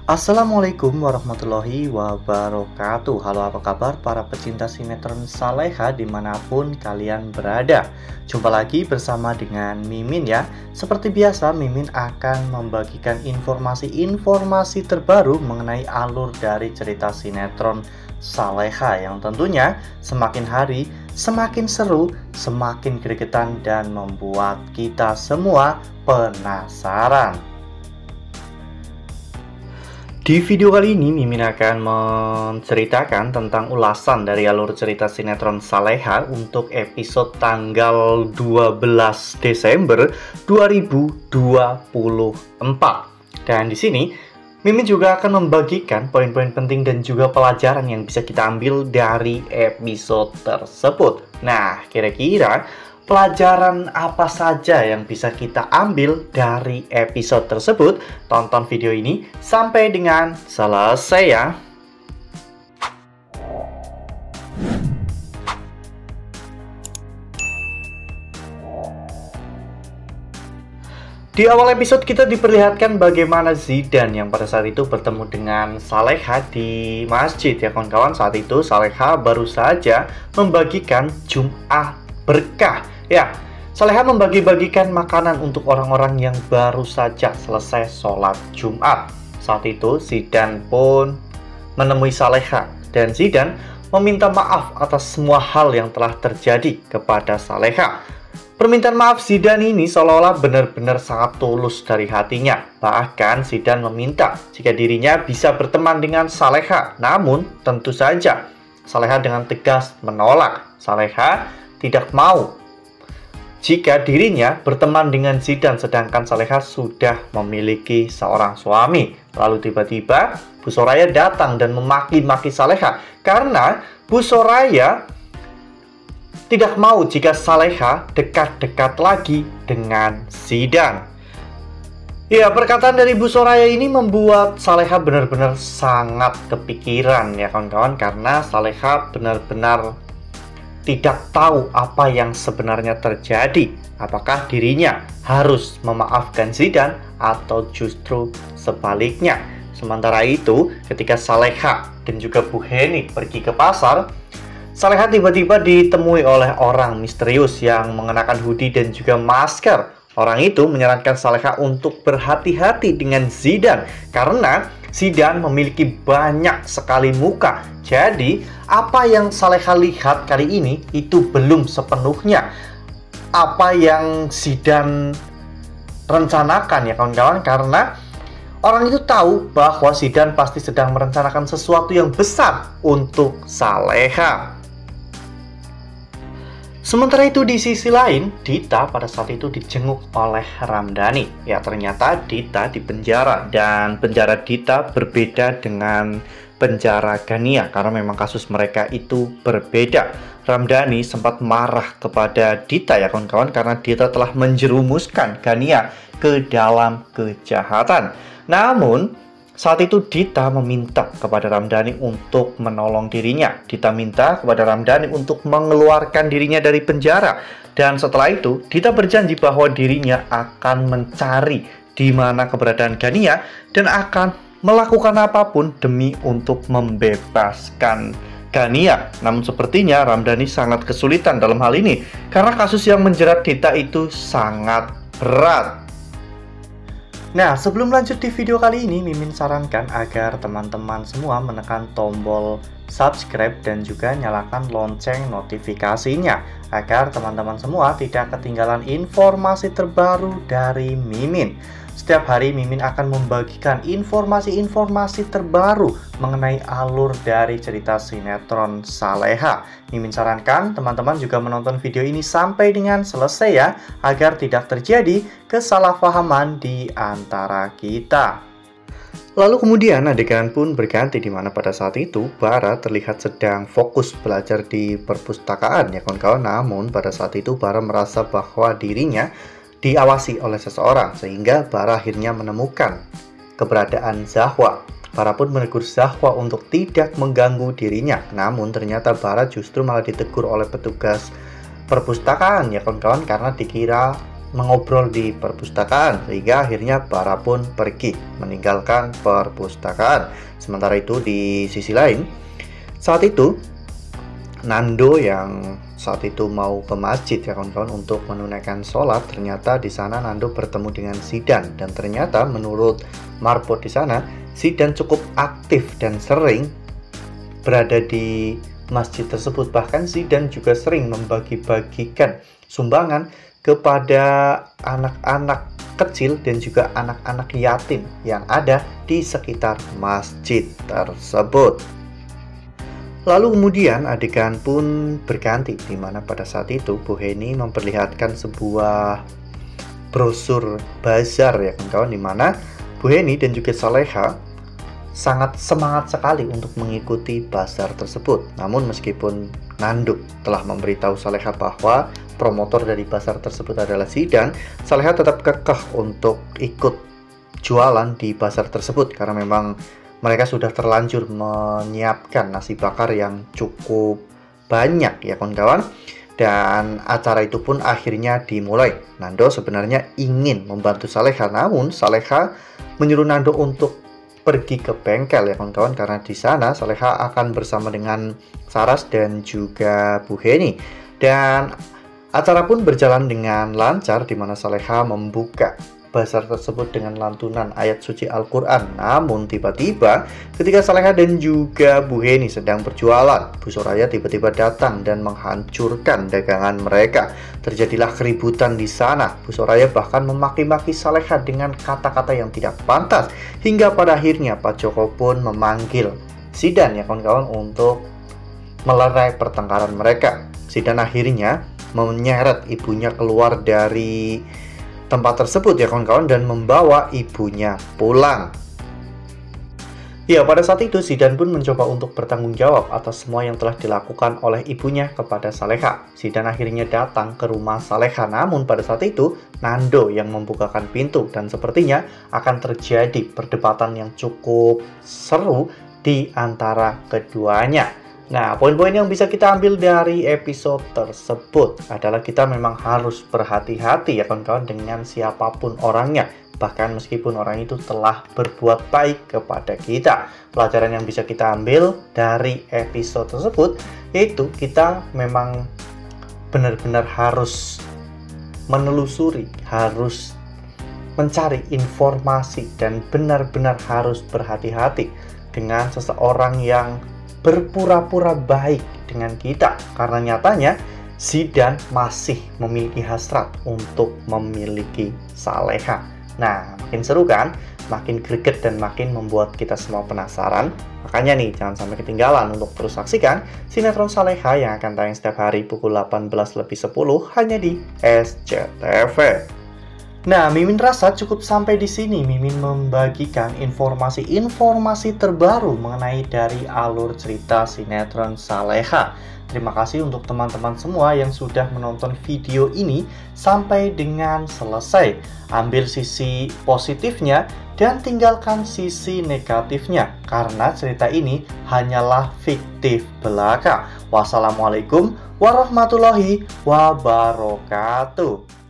Assalamualaikum warahmatullahi wabarakatuh. Halo, apa kabar para pecinta sinetron Saleha dimanapun kalian berada. Jumpa lagi bersama dengan Mimin ya. Seperti biasa, Mimin akan membagikan informasi-informasi terbaru mengenai alur dari cerita sinetron Saleha yang tentunya semakin hari semakin seru, semakin gregetan, dan membuat kita semua penasaran. Di video kali ini, Mimin akan menceritakan tentang ulasan dari alur cerita sinetron Saleha untuk episode tanggal 12 Desember 2024. Dan di sini, Mimin juga akan membagikan poin-poin penting dan juga pelajaran yang bisa kita ambil dari episode tersebut. Nah, kira-kira pelajaran apa saja yang bisa kita ambil dari episode tersebut? Tonton video ini sampai dengan selesai ya. Di awal episode kita diperlihatkan bagaimana Zidan yang pada saat itu bertemu dengan Saleha di masjid ya kawan-kawan. Saat itu Saleha baru saja membagikan Jum'ah berkah. Ya, Saleha membagi-bagikan makanan untuk orang-orang yang baru saja selesai sholat Jumat. Saat itu Zidan pun menemui Saleha dan Zidan meminta maaf atas semua hal yang telah terjadi kepada Saleha. Permintaan maaf Zidan ini seolah-olah benar-benar sangat tulus dari hatinya. Bahkan Zidan meminta jika dirinya bisa berteman dengan Saleha. Namun tentu saja Saleha dengan tegas menolak. Saleha tidak mau jika dirinya berteman dengan Zidan, sedangkan Saleha sudah memiliki seorang suami. Lalu tiba-tiba Bu Soraya datang dan memaki-maki Saleha karena Bu Soraya tidak mau jika Saleha dekat-dekat lagi dengan Zidan. Ya, perkataan dari Bu Soraya ini membuat Saleha benar-benar sangat kepikiran ya kawan-kawan, karena Saleha benar-benar tidak tahu apa yang sebenarnya terjadi. Apakah dirinya harus memaafkan Zidan atau justru sebaliknya? Sementara itu, ketika Saleha dan juga Bu Heni pergi ke pasar, Saleha tiba-tiba ditemui oleh orang misterius yang mengenakan hoodie dan juga masker. Orang itu menyarankan Saleha untuk berhati-hati dengan Zidan karena Zidan memiliki banyak sekali muka. Jadi, apa yang Saleha lihat kali ini itu belum sepenuhnya apa yang Zidan rencanakan ya kawan-kawan, karena orang itu tahu bahwa Zidan pasti sedang merencanakan sesuatu yang besar untuk Saleha. Sementara itu di sisi lain, Dita pada saat itu dijenguk oleh Ramdhani. Ya, ternyata Dita di penjara, dan penjara Dita berbeda dengan penjara Gania karena memang kasus mereka itu berbeda. Ramdhani sempat marah kepada Dita ya kawan-kawan karena Dita telah menjerumuskan Gania ke dalam kejahatan. Namun saat itu Dita meminta kepada Ramdhani untuk menolong dirinya. Dita minta kepada Ramdhani untuk mengeluarkan dirinya dari penjara. Dan setelah itu Dita berjanji bahwa dirinya akan mencari di mana keberadaan Gania dan akan melakukan apapun demi untuk membebaskan Gania. Namun sepertinya Ramdhani sangat kesulitan dalam hal ini karena kasus yang menjerat Dita itu sangat berat. Nah, sebelum lanjut di video kali ini, Mimin sarankan agar teman-teman semua menekan tombol subscribe dan juga nyalakan lonceng notifikasinya agar teman-teman semua tidak ketinggalan informasi terbaru dari Mimin. Setiap hari Mimin akan membagikan informasi-informasi terbaru mengenai alur dari cerita sinetron Saleha. Mimin sarankan teman-teman juga menonton video ini sampai dengan selesai ya, agar tidak terjadi kesalahpahaman di antara kita. Lalu kemudian adegan pun berganti di mana pada saat itu Bara terlihat sedang fokus belajar di perpustakaan ya kawan-kawan. Namun pada saat itu Bara merasa bahwa dirinya diawasi oleh seseorang, sehingga Bara akhirnya menemukan keberadaan Zahwa. Bara pun menegur Zahwa untuk tidak mengganggu dirinya. Namun ternyata Bara justru malah ditegur oleh petugas perpustakaan ya kawan-kawan, karena dikira mengobrol di perpustakaan, sehingga akhirnya Bara pun pergi meninggalkan perpustakaan. Sementara itu di sisi lain, saat itu Nando yang saat itu mau ke masjid ya kawan-kawan untuk menunaikan sholat, ternyata di sana Nando bertemu dengan Zidan, dan ternyata menurut Marbot di sana Zidan cukup aktif dan sering berada di masjid tersebut. Bahkan Zidan juga sering membagi-bagikan sumbangan kepada anak-anak kecil dan juga anak-anak yatim yang ada di sekitar masjid tersebut. Lalu kemudian adegan pun berganti, di mana pada saat itu Bu Heni memperlihatkan sebuah brosur bazar ya kawan-kawan, di mana Bu Heni dan juga Saleha sangat semangat sekali untuk mengikuti bazar tersebut. Namun meskipun Nando telah memberitahu Saleha bahwa promotor dari bazar tersebut adalah Zidan, Saleha tetap kekeh untuk ikut jualan di bazar tersebut karena memang mereka sudah terlanjur menyiapkan nasi bakar yang cukup banyak ya kawan-kawan. Dan acara itu pun akhirnya dimulai. Nando sebenarnya ingin membantu Saleha, namun Saleha menyuruh Nando untuk pergi ke bengkel ya kawan-kawan, karena di sana Saleha akan bersama dengan Saras dan juga Bu Heni. Dan acara pun berjalan dengan lancar, di mana Saleha membuka bazar tersebut dengan lantunan ayat suci Al-Quran. Namun tiba-tiba ketika Saleha dan juga Bu Heni sedang berjualan, Bu Soraya tiba-tiba datang dan menghancurkan dagangan mereka. Terjadilah keributan di sana. Bu Soraya bahkan memaki-maki Saleha dengan kata-kata yang tidak pantas, hingga pada akhirnya Pak Joko pun memanggil Zidan ya kawan-kawan untuk melerai pertengkaran mereka. Zidan akhirnya menyeret ibunya keluar dari tempat tersebut ya kawan-kawan dan membawa ibunya pulang. Ya, pada saat itu Zidan pun mencoba untuk bertanggung jawab atas semua yang telah dilakukan oleh ibunya kepada Saleha. Zidan akhirnya datang ke rumah Saleha, namun pada saat itu Nando yang membukakan pintu dan sepertinya akan terjadi perdebatan yang cukup seru di antara keduanya. Nah, poin-poin yang bisa kita ambil dari episode tersebut adalah kita memang harus berhati-hati ya kawan-kawan dengan siapapun orangnya. Bahkan meskipun orang itu telah berbuat baik kepada kita. Pelajaran yang bisa kita ambil dari episode tersebut yaitu kita memang benar-benar harus menelusuri, harus mencari informasi, dan benar-benar harus berhati-hati dengan seseorang yang berpura-pura baik dengan kita, karena nyatanya Zidan masih memiliki hasrat untuk memiliki Saleha. Nah, makin seru kan? Makin greget dan makin membuat kita semua penasaran. Makanya nih, jangan sampai ketinggalan untuk terus saksikan sinetron Saleha yang akan tayang setiap hari pukul 18:10 hanya di SCTV. Nah, Mimin rasa cukup sampai di sini. Mimin membagikan informasi-informasi terbaru mengenai dari alur cerita sinetron Saleha. Terima kasih untuk teman-teman semua yang sudah menonton video ini sampai dengan selesai. Ambil sisi positifnya dan tinggalkan sisi negatifnya, karena cerita ini hanyalah fiktif belaka. Wassalamualaikum warahmatullahi wabarakatuh.